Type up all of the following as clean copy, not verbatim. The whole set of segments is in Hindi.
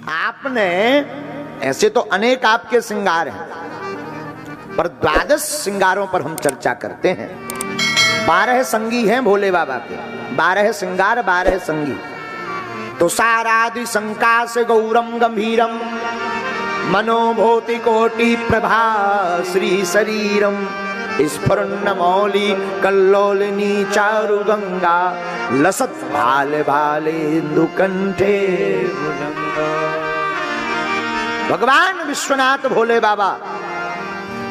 आपने ऐसे तो अनेक आपके श्रृंगार हैं, पर 12 श्रृंगारों पर हम चर्चा करते हैं। 12 संगी हैं भोले बाबा के, 12 श्रृंगार 12 संगी। तो सारादि संकाश गौरम गंभीरम मनोभूति कोटि प्रभा श्री शरीरम स्फुरन्न मौली कल्लोलिनी चारु गंगा लसत भाले भाले इंदुकंठे। भगवान विश्वनाथ भोले बाबा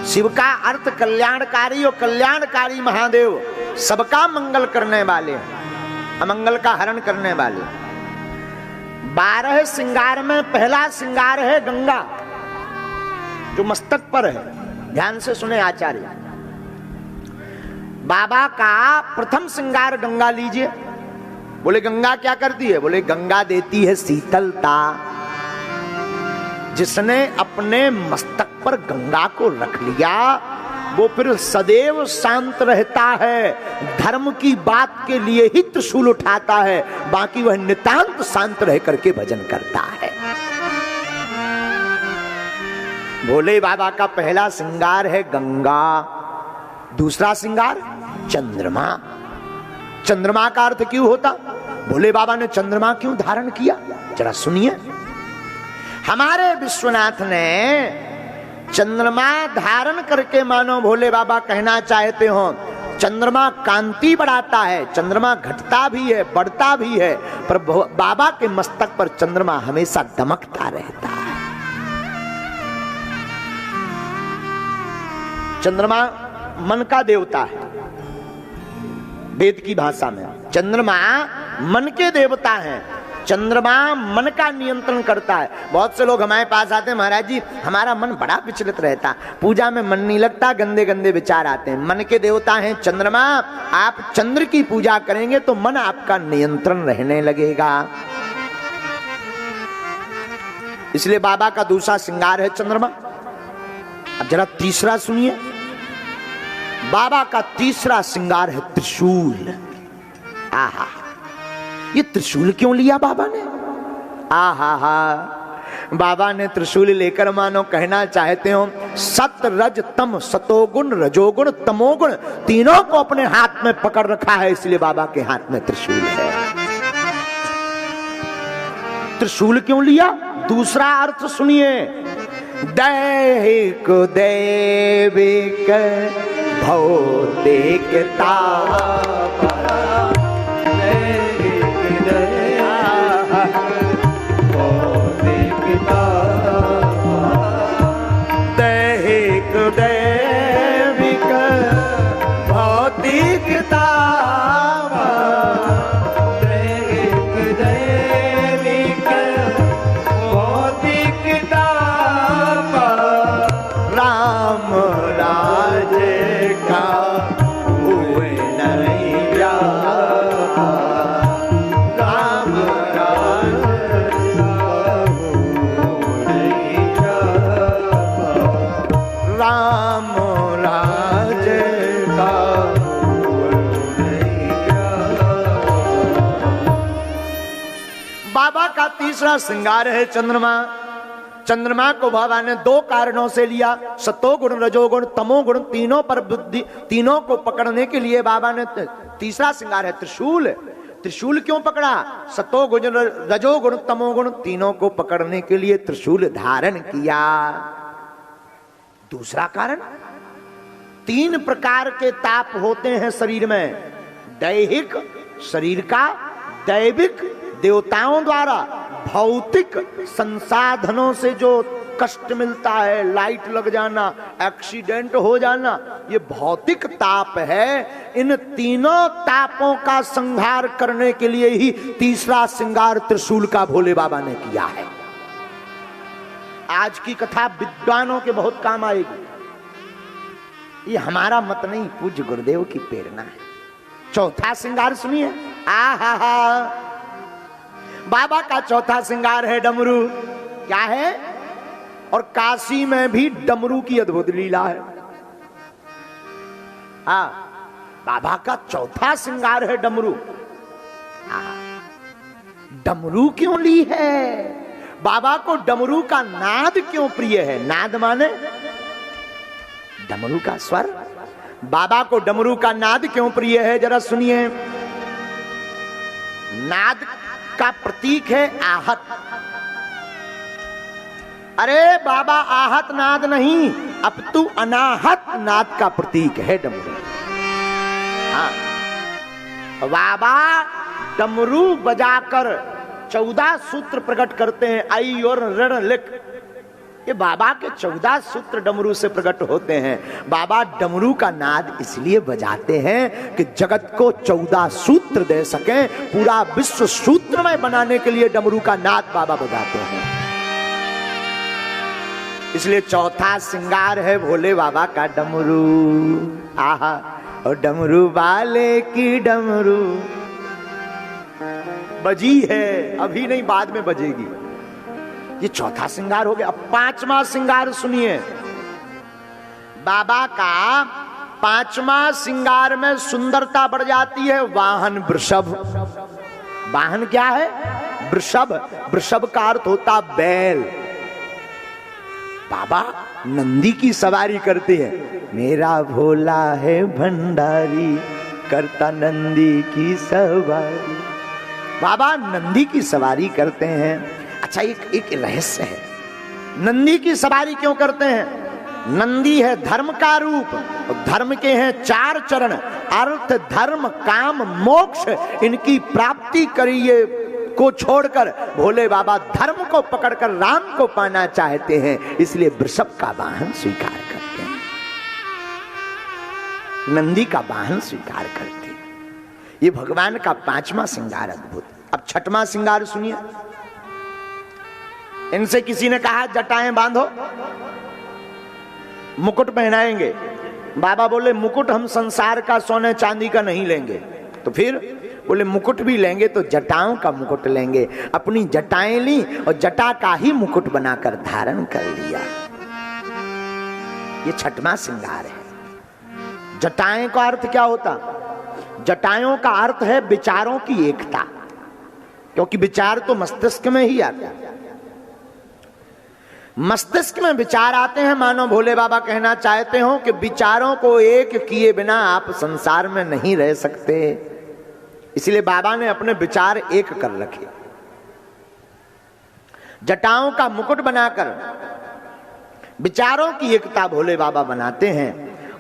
शिव का अर्थ कल्याणकारी और कल्याणकारी महादेव सबका मंगल करने वाले हैं, अमंगल का हरण करने वाले। 12 श्रृंगार में पहला श्रृंगार है गंगा, जो मस्तक पर है। ध्यान से सुने आचार्य, बाबा का प्रथम श्रृंगार गंगा लीजिए। बोले गंगा क्या करती है? बोले गंगा देती है शीतलता। जिसने अपने मस्तक पर गंगा को रख लिया वो फिर सदैव शांत रहता है। धर्म की बात के लिए ही त्रिशूल उठाता है, बाकी वह नितांत शांत रह करके भजन करता है। भोले बाबा का पहला श्रृंगार है गंगा। दूसरा श्रृंगार चंद्रमा। चंद्रमा का अर्थ क्यों होता? भोले बाबा ने चंद्रमा क्यों धारण किया? जरा सुनिए। हमारे विश्वनाथ ने चंद्रमा धारण करके मानो भोले बाबा कहना चाहते हो चंद्रमा कांति बढ़ाता है, चंद्रमा घटता भी है बढ़ता भी है, पर बाबा के मस्तक पर चंद्रमा हमेशा दमकता रहता है। चंद्रमा मन का देवता है, वेद की भाषा में चंद्रमा मन के देवता हैं। चंद्रमा मन का नियंत्रण करता है। बहुत से लोग हमारे पास आते हैं, महाराज जी हमारा मन बड़ा विचलित रहता, पूजा में मन नहीं लगता, गंदे गंदे विचार आते हैं। मन के देवता हैं चंद्रमा। आप चंद्र की पूजा करेंगे तो मन आपका नियंत्रण रहने लगेगा। इसलिए बाबा का दूसरा श्रृंगार है चंद्रमा। अब जरा तीसरा सुनिए, बाबा का तीसरा श्रृंगार है त्रिशूल। आहा, ये त्रिशूल क्यों लिया बाबा ने? आहा, बाबा ने त्रिशूल लेकर मानो कहना चाहते हो सत रज तम, सतोगुण रजोगुण तमोगुण तीनों को अपने हाथ में पकड़ रखा है, इसलिए बाबा के हाथ में त्रिशूल है। त्रिशूल क्यों लिया? दूसरा अर्थ सुनिए, दैहिक दैविक भौतिकता दैहिक दैविक भौतिकता दैहिक दैविक भौतिकता राम राज का हुए नहीं जा। राम राज राम राज का बाबा का तीसरा श्रृंगार है चंद्रमा। चंद्रमा को बाबा ने दो कारणों से लिया, सतोगुण रजोगुण तमोगुण तीनों पर बुद्धि, तीनों को पकड़ने के लिए बाबा ने तीसरा श्रृंगार है त्रिशूल। त्रिशूल क्यों पकड़ा? सतोगुण रजोगुण तमोगुण तीनों को पकड़ने के लिए त्रिशूल धारण किया। दूसरा कारण, 3 प्रकार के ताप होते हैं शरीर में। दैहिक शरीर का, दैविक देवताओं द्वारा, भौतिक संसाधनों से जो कष्ट मिलता है, लाइट लग जाना, एक्सीडेंट हो जाना, ये भौतिक ताप है। इन तीनों तापों का संहार करने के लिए ही तीसरा श्रृंगार त्रिशूल का भोले बाबा ने किया है। आज की कथा विद्वानों के बहुत काम आएगी, ये हमारा मत नहीं, पूज्य गुरुदेव की प्रेरणा है। चौथा श्रृंगार सुनिए। आहा, बाबा का चौथा श्रृंगार है डमरू। क्या है? और काशी में भी डमरू की अद्भुत लीला है। हाँ, बाबा का चौथा श्रृंगार है डमरू। डमरू क्यों ली है? बाबा को डमरू का नाद क्यों प्रिय है? नाद माने डमरू का स्वर। बाबा को डमरू का नाद क्यों प्रिय है, जरा सुनिए। नाद का प्रतीक है आहत। अरे बाबा आहत नाद नहीं, अपितु अनाहत नाद का प्रतीक है डमरू। हाँ, बाबा डमरू बजाकर 14 सूत्र प्रकट करते हैं। आई और ऋण लिख, ये बाबा के 14 सूत्र डमरू से प्रकट होते हैं। बाबा डमरू का नाद इसलिए बजाते हैं कि जगत को 14 सूत्र दे सकें। पूरा विश्व सूत्रमय बनाने के लिए डमरू का नाद बाबा बजाते हैं। इसलिए चौथा श्रृंगार है भोले बाबा का डमरू। आहा, और डमरू वाले की डमरू बजी है, अभी नहीं बाद में बजेगी। ये चौथा श्रृंगार हो गया। अब पांचवा श्रृंगार सुनिए। बाबा का पांचवा श्रृंगार में सुंदरता बढ़ जाती है। वाहन वृषभ। वाहन क्या है? वृषभ। वृषभ का अर्थ होता बैल। बाबा नंदी की सवारी करते हैं। मेरा भोला है भंडारी, करता नंदी की सवारी। बाबा नंदी की सवारी करते हैं। अच्छा, एक रहस्य है। नंदी की सवारी क्यों करते हैं? नंदी है धर्म का रूप। धर्म के हैं 4 चरण, अर्थ धर्म काम मोक्ष। इनकी प्राप्ति करिए को छोड़कर भोले बाबा धर्म को पकड़कर राम को पाना चाहते हैं, इसलिए वृषभ का वाहन स्वीकार करते हैं, नंदी का वाहन स्वीकार करते हैं। ये भगवान का पांचवा श्रृंगार अद्भुत। अब छठवां श्रृंगार सुनिए। इनसे किसी ने कहा जटाएं बांधो, मुकुट पहनाएंगे। बाबा बोले मुकुट हम संसार का सोने चांदी का नहीं लेंगे। तो फिर बोले मुकुट भी लेंगे तो जटाओं का मुकुट लेंगे। अपनी जटाएं ली और जटा का ही मुकुट बनाकर धारण कर लिया। ये छठवां श्रृंगार है। जटाएं का अर्थ क्या होता? जटाओं का अर्थ है विचारों की एकता, क्योंकि विचार तो मस्तिष्क में ही आते हैं। मस्तिष्क में विचार आते हैं। मानो भोले बाबा कहना चाहते हो कि विचारों को एक किए बिना आप संसार में नहीं रह सकते, इसलिए बाबा ने अपने विचार एक कर रखे। जटाओं का मुकुट बनाकर विचारों की एकता भोले बाबा बनाते हैं।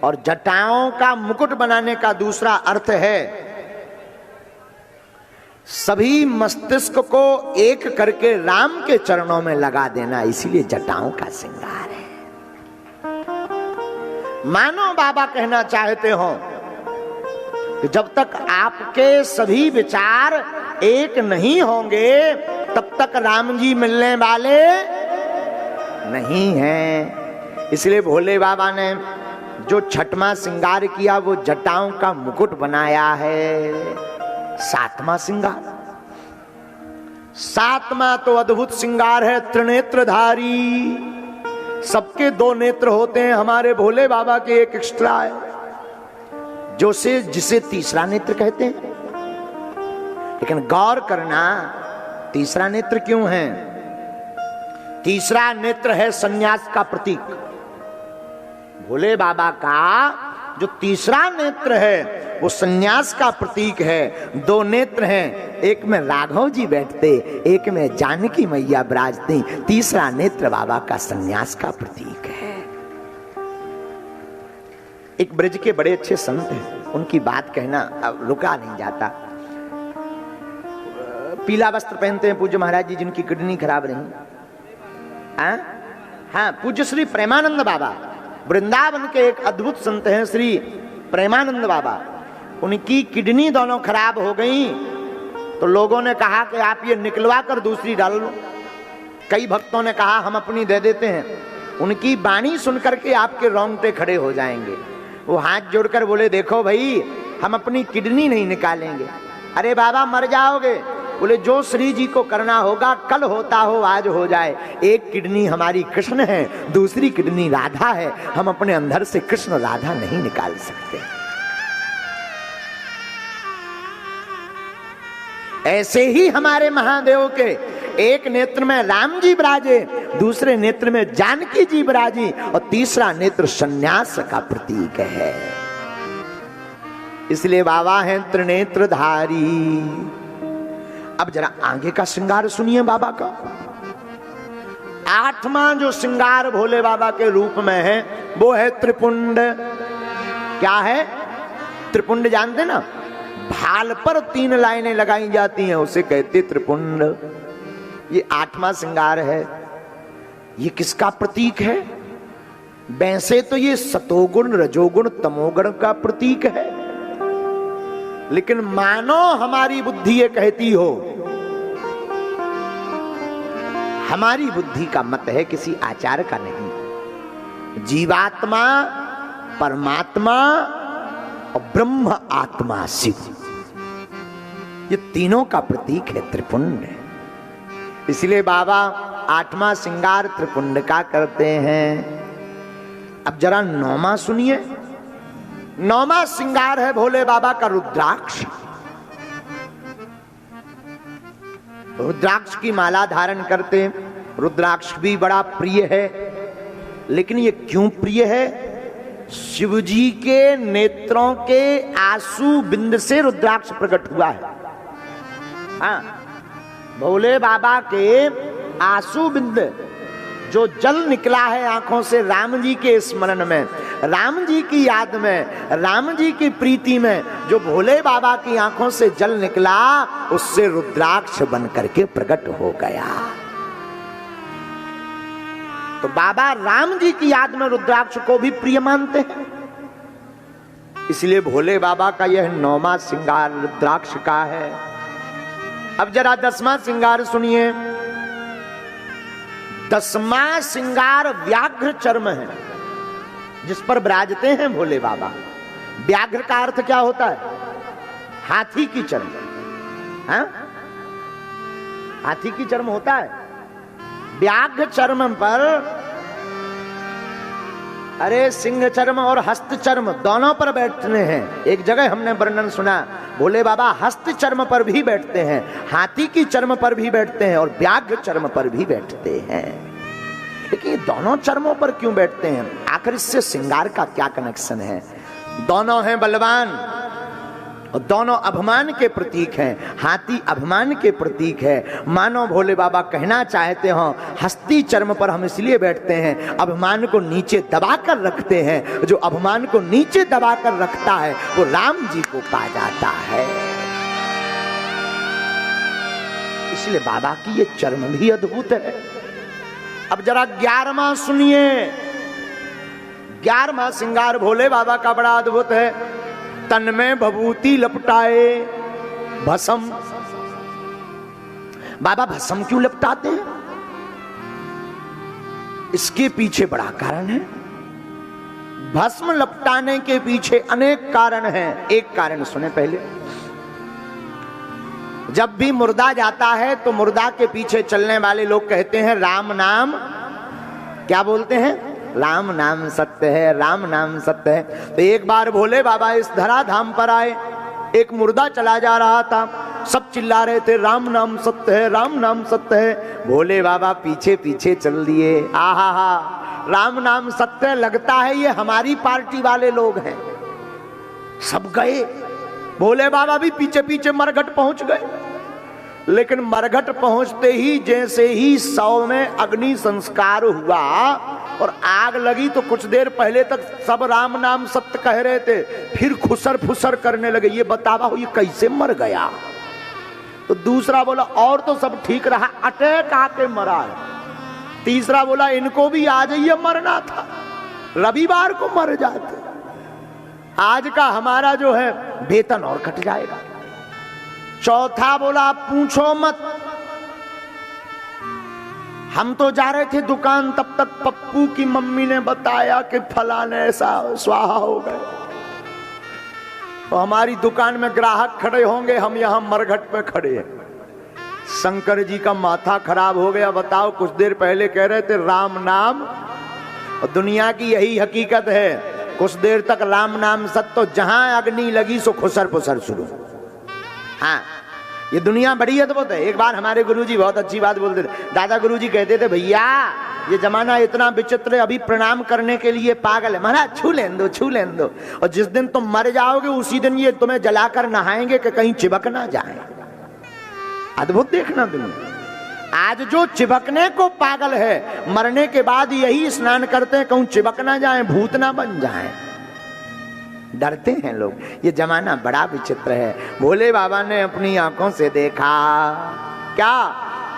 और जटाओं का मुकुट बनाने का दूसरा अर्थ है सभी मस्तिष्क को एक करके राम के चरणों में लगा देना, इसीलिए जटाओं का श्रृंगार है। मानो बाबा कहना चाहते हो कि जब तक आपके सभी विचार एक नहीं होंगे तब तक राम जी मिलने वाले नहीं हैं। इसलिए भोले बाबा ने जो छठवां श्रृंगार किया वो जटाओं का मुकुट बनाया है। सातवां श्रृंगार, सातवां तो अद्भुत श्रृंगार है त्रिनेत्रधारी। सबके 2 नेत्र होते हैं, हमारे भोले बाबा के एक एक्स्ट्रा है, जिसे तीसरा नेत्र कहते हैं। लेकिन गौर करना, तीसरा नेत्र क्यों है? तीसरा नेत्र है सन्यास का प्रतीक। भोले बाबा का जो तीसरा नेत्र है वो सन्यास का प्रतीक है। 2 नेत्र हैं, एक में राघव जी बैठते, एक में जानकी मैया विराजती। तीसरा नेत्र बाबा का सन्यास का प्रतीक है। एक ब्रज के बड़े अच्छे संत हैं, उनकी बात कहना अब रुका नहीं जाता। पीला वस्त्र पहनते हैं पूज्य महाराज जी, जिनकी किडनी खराब रही। हाँ, पूज्य श्री प्रेमानंद बाबा वृंदावन के एक अद्भुत संत हैं, श्री प्रेमानंद बाबा। उनकी किडनी दोनों खराब हो गई तो लोगों ने कहा कि आप ये निकलवा कर दूसरी डाल लो। कई भक्तों ने कहा हम अपनी दे देते हैं। उनकी वाणी सुनकर के आपके रोंगटे खड़े हो जाएंगे। वो हाथ जोड़कर बोले देखो भाई, हम अपनी किडनी नहीं निकालेंगे। अरे बाबा मर जाओगे। बोले जो श्री जी को करना होगा, कल होता हो आज हो जाए। एक किडनी हमारी कृष्ण है, दूसरी किडनी राधा है। हम अपने अंदर से कृष्ण राधा नहीं निकाल सकते। ऐसे ही हमारे महादेव के एक नेत्र में राम जी विराजे, दूसरे नेत्र में जानकी जी विराजी और तीसरा नेत्र सन्यास का प्रतीक है। इसलिए बाबा हैं त्रिनेत्रधारी। अब जरा आगे का श्रृंगार सुनिए बाबा का। आठवां जो श्रृंगार भोले बाबा के रूप में है वो है त्रिपुंड। क्या है? त्रिपुंड जानते ना, भाल पर 3 लाइनें लगाई जाती हैं, उसे कहते त्रिपुंड। ये 8वां श्रृंगार है। ये किसका प्रतीक है? वैसे तो ये सतोगुण रजोगुण तमोगुण का प्रतीक है, लेकिन मानो हमारी बुद्धि ये कहती हो, हमारी बुद्धि का मत है, किसी आचार्य का नहीं। जीवात्मा, परमात्मा और ब्रह्म आत्मा शिव, ये तीनों का प्रतीक है त्रिपुंड। इसलिए बाबा 8वां श्रृंगार त्रिपुंड का करते हैं। अब जरा 9वां सुनिए। 9वां श्रृंगार है भोले बाबा का रुद्राक्ष। रुद्राक्ष की माला धारण करते हैं। रुद्राक्ष भी बड़ा प्रिय है, लेकिन ये क्यों प्रिय है? शिव जी के नेत्रों के आंसू बिंद से रुद्राक्ष प्रकट हुआ है। हाँ, भोले बाबा के आंसू बिंद, जो जल निकला है आंखों से राम जी के स्मरण में, राम जी की याद में, राम जी की प्रीति में, जो भोले बाबा की आंखों से जल निकला, उससे रुद्राक्ष बन करके प्रकट हो गया। तो बाबा राम जी की याद में रुद्राक्ष को भी प्रिय मानते हैं। इसलिए भोले बाबा का यह 9वां श्रृंगार रुद्राक्ष का है। अब जरा 10वां श्रृंगार सुनिए। 10वां श्रृंगार व्याघ्र चर्म है, जिस पर विराजते हैं भोले बाबा। व्याघ्र का अर्थ क्या होता है? हाथी की चर्म। हाँ? हाथी की चर्म होता है। व्याघ्र चर्म पर, अरे सिंह चर्म और हस्त चर्म दोनों पर बैठते हैं। एक जगह हमने वर्णन सुना, भोले बाबा हस्त चर्म पर भी बैठते हैं, हाथी की चर्म पर भी बैठते हैं और व्याघ्र चर्म पर भी बैठते हैं। लेकिन ये दोनों चर्मों पर क्यों बैठते हैं? आखिर इससे श्रृंगार का क्या कनेक्शन है? दोनों हैं बलवान और दोनों अभिमान के प्रतीक हैं। हाथी अभिमान के प्रतीक है। मानो भोले बाबा कहना चाहते हो, हस्ती चर्म पर हम इसलिए बैठते हैं, अभिमान को नीचे दबाकर रखते हैं। जो अभिमान को नीचे दबाकर रखता है वो राम जी को पा जाता है। इसलिए बाबा की ये चर्म भी अद्भुत है। अब जरा 11वां सुनिए। 11वां श्रृंगार भोले बाबा का बड़ा अद्भुत है। तन में भभूति लपटाए भस्म। बाबा भस्म क्यों लपटाते हैं? इसके पीछे बड़ा कारण है। भस्म लपटाने के पीछे अनेक कारण हैं। एक कारण सुने पहले। जब भी मुर्दा जाता है तो मुर्दा के पीछे चलने वाले लोग कहते हैं राम नाम, क्या बोलते हैं? राम नाम सत्य है, राम नाम सत्य है। तो एक बार भोले बाबा इस धराधाम पर आए, एक मुर्दा चला जा रहा था, सब चिल्ला रहे थे राम नाम सत्य है, राम नाम सत्य है। भोले बाबा पीछे पीछे चल दिए। आहा हा, राम नाम सत्य, लगता है ये हमारी पार्टी वाले लोग हैं। सब गए, भोले बाबा भी पीछे पीछे मरघट पहुंच गए। लेकिन मरघट पहुंचते ही जैसे ही 100 में अग्नि संस्कार हुआ और आग लगी, तो कुछ देर पहले तक सब राम नाम सत्य कह रहे थे, फिर खुसर फुसर करने लगे। ये बतावा हो, ये कैसे मर गया? तो दूसरा बोला और तो सब ठीक रहा, अटैक आके मरा है। तीसरा बोला इनको भी आज ये मरना था, रविवार को मर जाते, आज का हमारा जो है वेतन और कट जाएगा। चौथा बोला पूछो मत, हम तो जा रहे थे दुकान, तब तक पप्पू की मम्मी ने बताया कि फलाने ऐसा स्वाहा हो गए। तो हमारी दुकान में ग्राहक खड़े होंगे, हम यहां मरघट पे खड़े हैं। शंकर जी का माथा खराब हो गया। बताओ, कुछ देर पहले कह रहे थे राम नाम, और दुनिया की यही हकीकत है, कुछ देर तक राम नाम सत्य, तो जहां अग्नि लगी सो खुसर फुसर शुरू। हाँ, ये दुनिया बड़ी अद्भुत है। एक बार हमारे गुरुजी बहुत अच्छी बात बोलते थे। दादा गुरुजी कहते थे, भैया ये जमाना इतना विचित्र है, अभी प्रणाम करने के लिए पागल है। महाराज छू लें दो, छू लें दो, और जिस दिन तुम मर जाओगे उसी दिन ये तुम्हें जलाकर नहाएंगे कि कहीं चिपक ना जाए। अद्भुत देखना दुनिया। आज जो चिपकने को पागल है, मरने के बाद यही स्नान करते हैं कहूं चिपक ना जाए, भूत ना बन जाए। डरते हैं लोग। ये जमाना बड़ा विचित्र है। भोले बाबा ने अपनी आंखों से देखा। क्या?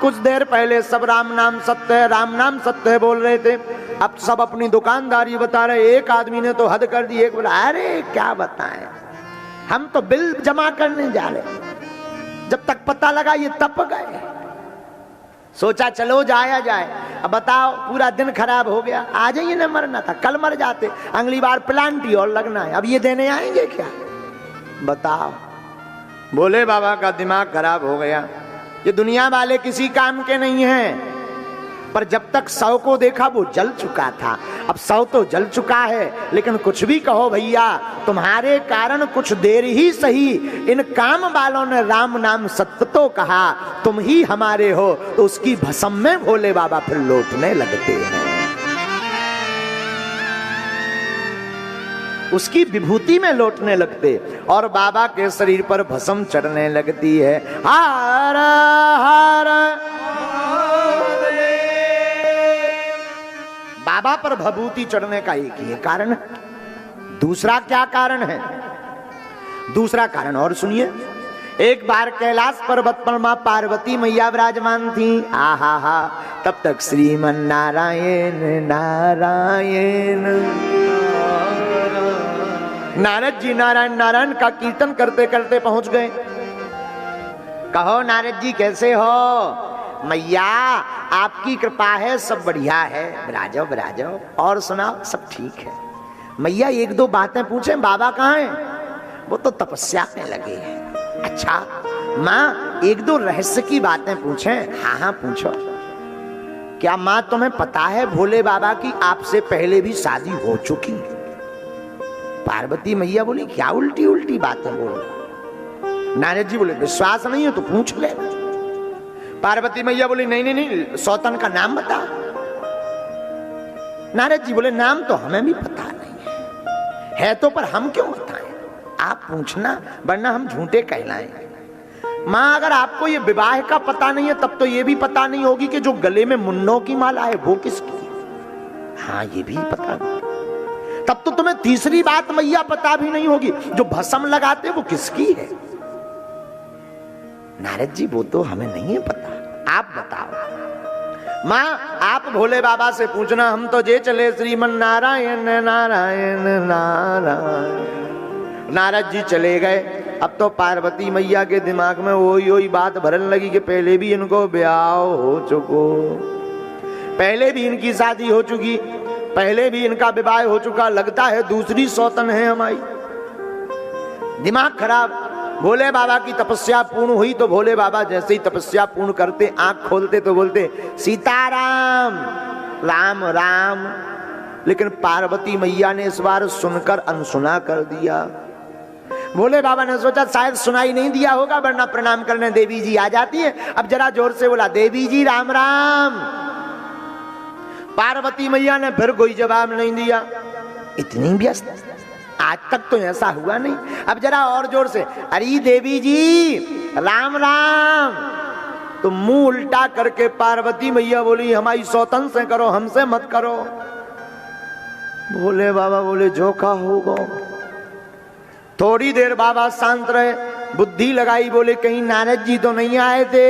कुछ देर पहले सब राम नाम सत्य है, राम नाम सत्य है बोल रहे थे, अब सब अपनी दुकानदारी बता रहे। एक आदमी ने तो हद कर दी, एक बोला अरे क्या बताएं, हम तो बिल जमा करने जा रहे, जब तक पता लगा ये तप गए। सोचा चलो जाया जाए। अब बताओ पूरा दिन खराब हो गया। आज ही न मरना था, कल मर जाते, अगली बार प्लांटी और लगना है, अब ये देने आएंगे क्या? बताओ। भोले बाबा का दिमाग खराब हो गया। ये दुनिया वाले किसी काम के नहीं हैं। पर जब तक 100 को देखा वो जल चुका था, अब 100 तो जल चुका है। लेकिन कुछ भी कहो भैया, तुम्हारे कारण कुछ देर ही सही इन काम वालों ने राम नाम सत्य तो कहा, तुम ही हमारे हो। तो उसकी भस्म में भोले बाबा फिर लौटने लगते हैं, उसकी विभूति में लौटने लगते और बाबा के शरीर पर भस्म चढ़ने लगती है। हर हर बाबा पर भभूति चढ़ने का एक ही कारण है। दूसरा क्या कारण है? दूसरा कारण और सुनिए। एक बार कैलाश पर्वत पर मां पार्वती मैया विराजमान थी। आहा हा, तब तक श्रीमन नारायण नारायण नारद जी नारायण नारायण का कीर्तन करते करते पहुंच गए। कहो नारद जी कैसे हो? मैया आपकी कृपा है, सब बढ़िया है, विराजो विराजो, और सुनाओ सब ठीक है। मैया एक दो बातें पूछें, बाबा कहाँ हैं? वो तो तपस्या में लगे हैं। अच्छा माँ एक दो रहस्य की बातें पूछें? हाँ हाँ पूछो। क्या माँ तुम्हें पता है भोले बाबा की आपसे पहले भी शादी हो चुकी? पार्वती मैया बोली क्या उल्टी उल्टी बातें बोल। नारद जी बोले विश्वास नहीं है तो पूछ ले। पार्वती मैया बोली नहीं नहीं नहीं, सौतन का नाम बता। नारद जी बोले नाम तो हमें भी पता नहीं है तो, पर हम क्यों बताएं, आप पूछना वरना हम झूठे कहलाएं। मां अगर आपको ये विवाह का पता नहीं है तब तो ये भी पता नहीं होगी कि जो गले में मुन्नों की माला है वो किसकी। हाँ ये भी पता नहीं। तब तो तुम्हें तीसरी बात मैया पता भी नहीं होगी, जो भस्म लगाते वो किसकी है। नारद जी वो तो हमें नहीं है पता, आप बताओ। मां आप भोले बाबा से पूछना, हम तो जे चले श्रीमन नारायण नारायण नारायण। नारद जी चले गए। अब तो पार्वती मैया के दिमाग में वही बात भरने लगी कि पहले भी इनको ब्याह हो चुको, पहले भी इनकी शादी हो चुकी, पहले भी इनका विवाह हो चुका, लगता है दूसरी सौतन है हमारी। दिमाग खराब। भोले बाबा की तपस्या पूर्ण हुई तो भोले बाबा जैसे ही तपस्या पूर्ण करते, आंख खोलते तो बोलते सीताराम राम राम। लेकिन पार्वती मैया ने इस बार सुनकर अनसुना कर दिया। भोले बाबा ने सोचा शायद सुनाई नहीं दिया होगा, वरना प्रणाम करने देवी जी आ जाती है। अब जरा जोर से बोला देवी जी राम राम। पार्वती मैया ने फिर कोई जवाब नहीं दिया। इतनी व्यस्त, आज तक तो ऐसा हुआ नहीं। अब जरा और जोर से अरे देवी जी राम राम। तो मुंह उल्टा करके पार्वती मैया बोली हमारी सौतन से करो, हमसे मत करो। भोले बाबा बोले जो का होगा। थोड़ी देर बाबा शांत रहे, बुद्धि लगाई, बोले कहीं नारद जी तो नहीं आए थे?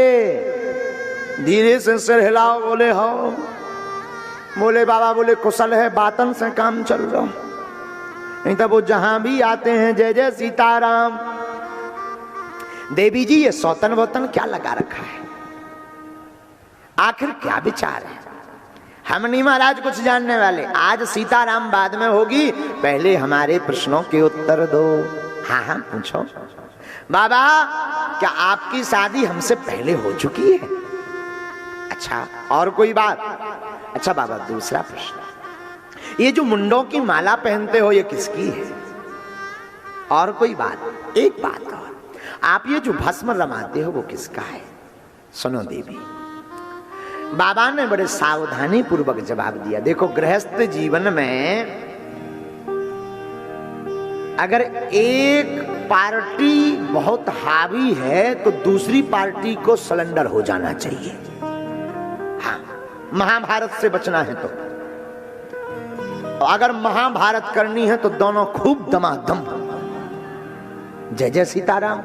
धीरे से सिर हिलाओ, बोले हाँ। भोले बाबा बोले कुशल है, बातन से काम चल रहा, नहीं तो वो जहां भी आते हैं जय जय सीताराम। देवी जी ये सौतन वोतन क्या लगा रखा है, आखिर क्या विचार है? हम नहीं महाराज कुछ जानने वाले, आज सीताराम बाद में होगी, पहले हमारे प्रश्नों के उत्तर दो। हाँ हाँ पूछो। बाबा क्या आपकी शादी हमसे पहले हो चुकी है? अच्छा और कोई बात? अच्छा बाबा दूसरा प्रश्न, ये जो मुंडों की माला पहनते हो ये किसकी है? और कोई बात? एक बात और, आप ये जो भस्म रमाते हो वो किसका है? सुनो देवी। बाबा ने बड़े सावधानी पूर्वक जवाब दिया। देखो, गृहस्थ जीवन में अगर एक पार्टी बहुत हावी है तो दूसरी पार्टी को सरेंडर हो जाना चाहिए। हाँ, महाभारत से बचना है तो अगर महाभारत करनी है तो दोनों खूब दमादम। जय जय सीताराम।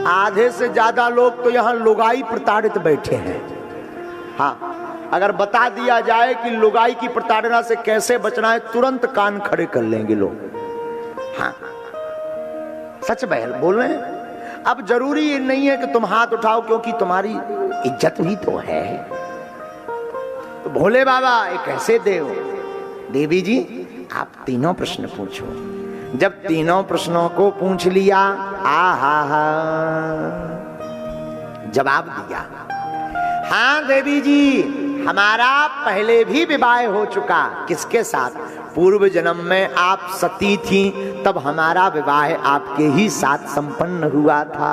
आधे से ज्यादा लोग तो यहां लुगाई प्रताड़ित बैठे हैं। हाँ, अगर बता दिया जाए कि लुगाई की प्रताड़ना से कैसे बचना है, तुरंत कान खड़े कर लेंगे लोग। हाँ, सच बोल रहे हैं। अब जरूरी ये नहीं है कि तुम हाथ उठाओ, क्योंकि तुम्हारी इज्जत भी तो है। तो भोले बाबा एक ऐसे देव। देवी जी, आप तीनों प्रश्न पूछो। जब तीनों प्रश्नों को पूछ लिया, आहा, जवाब दिया। हाँ देवी जी, हमारा पहले भी विवाह हो चुका। किसके साथ? पूर्व जन्म में आप सती थी, तब हमारा विवाह आपके ही साथ संपन्न हुआ था।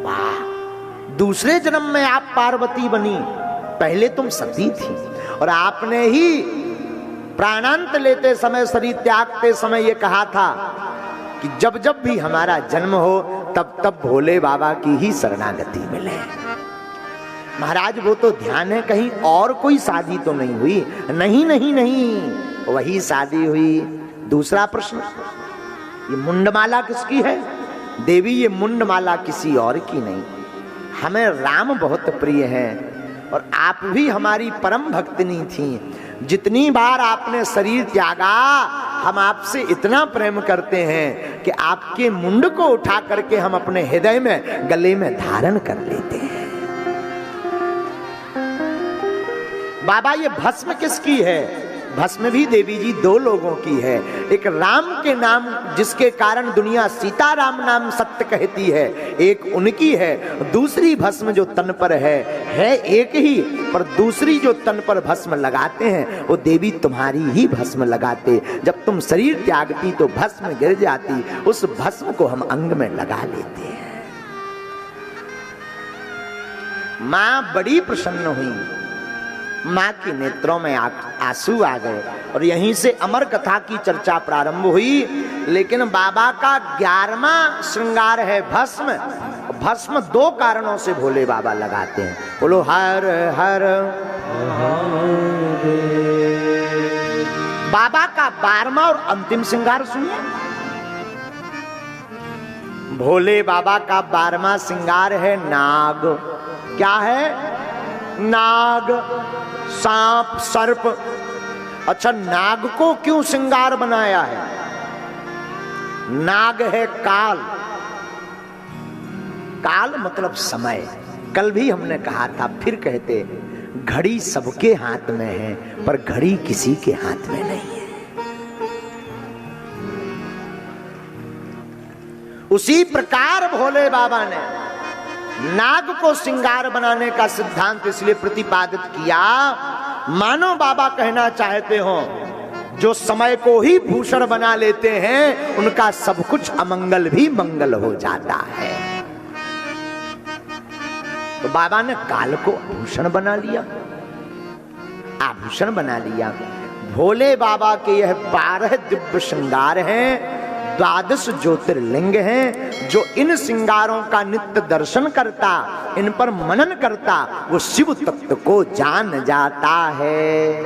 वाह। दूसरे जन्म में आप पार्वती बनी, पहले तुम सती थी और आपने ही प्राणांत लेते समय, शरीर त्यागते समय ये कहा था कि जब जब भी हमारा जन्म हो तब तब भोले बाबा की ही शरणागति मिले। महाराज, वो तो ध्यान है, कहीं और कोई शादी तो नहीं हुई? नहीं नहीं नहीं, वही शादी हुई। दूसरा प्रश्न, ये मुंडमाला किसकी है? देवी, ये मुंडमाला किसी और की नहीं, हमें राम बहुत प्रिय है और आप भी हमारी परम भक्तिनी थी। जितनी बार आपने शरीर त्यागा, हम आपसे इतना प्रेम करते हैं कि आपके मुंड को उठा करके हम अपने हृदय में, गले में धारण कर लेते हैं। बाबा, ये भस्म किसकी है? भस्म भी देवी जी दो लोगों की है। एक राम के नाम, जिसके कारण दुनिया सीताराम नाम सत्य कहती है, एक उनकी है। दूसरी भस्म जो तन पर है एक ही, पर दूसरी जो तन पर भस्म लगाते हैं वो देवी तुम्हारी ही भस्म लगाते। जब तुम शरीर त्यागती तो भस्म गिर जाती, उस भस्म को हम अंग में लगा लेते हैं। मां बड़ी प्रसन्न हुई, मां के नेत्रों में आंसू आ गए और यहीं से अमर कथा की चर्चा प्रारंभ हुई। लेकिन बाबा का 11वां श्रृंगार है भस्म। भस्म दो कारणों से भोले बाबा लगाते हैं। बोलो हर हर। बाबा का 12वां और अंतिम श्रृंगार सुनिए। भोले बाबा का 12वां श्रृंगार है नाग। क्या है? नाग, सांप, सर्प। अच्छा, नाग को क्यों श्रृंगार बनाया है? नाग है काल। काल मतलब समय। कल भी हमने कहा था, फिर कहते, घड़ी सबके हाथ में है पर घड़ी किसी के हाथ में नहीं है। उसी प्रकार भोले बाबा ने नाग को श्रृंगार बनाने का सिद्धांत इसलिए प्रतिपादित किया, मानो बाबा कहना चाहते हो, जो समय को ही भूषण बना लेते हैं उनका सब कुछ अमंगल भी मंगल हो जाता है। तो बाबा ने काल को आभूषण बना लिया, आभूषण बना लिया। भोले बाबा के यह 12 दिव्य श्रृंगार हैं, 12 ज्योतिर्लिंग हैं। जो इन श्रृंगारों का नित्य दर्शन करता, इन पर मनन करता, वो शिव तत्व को जान जाता है।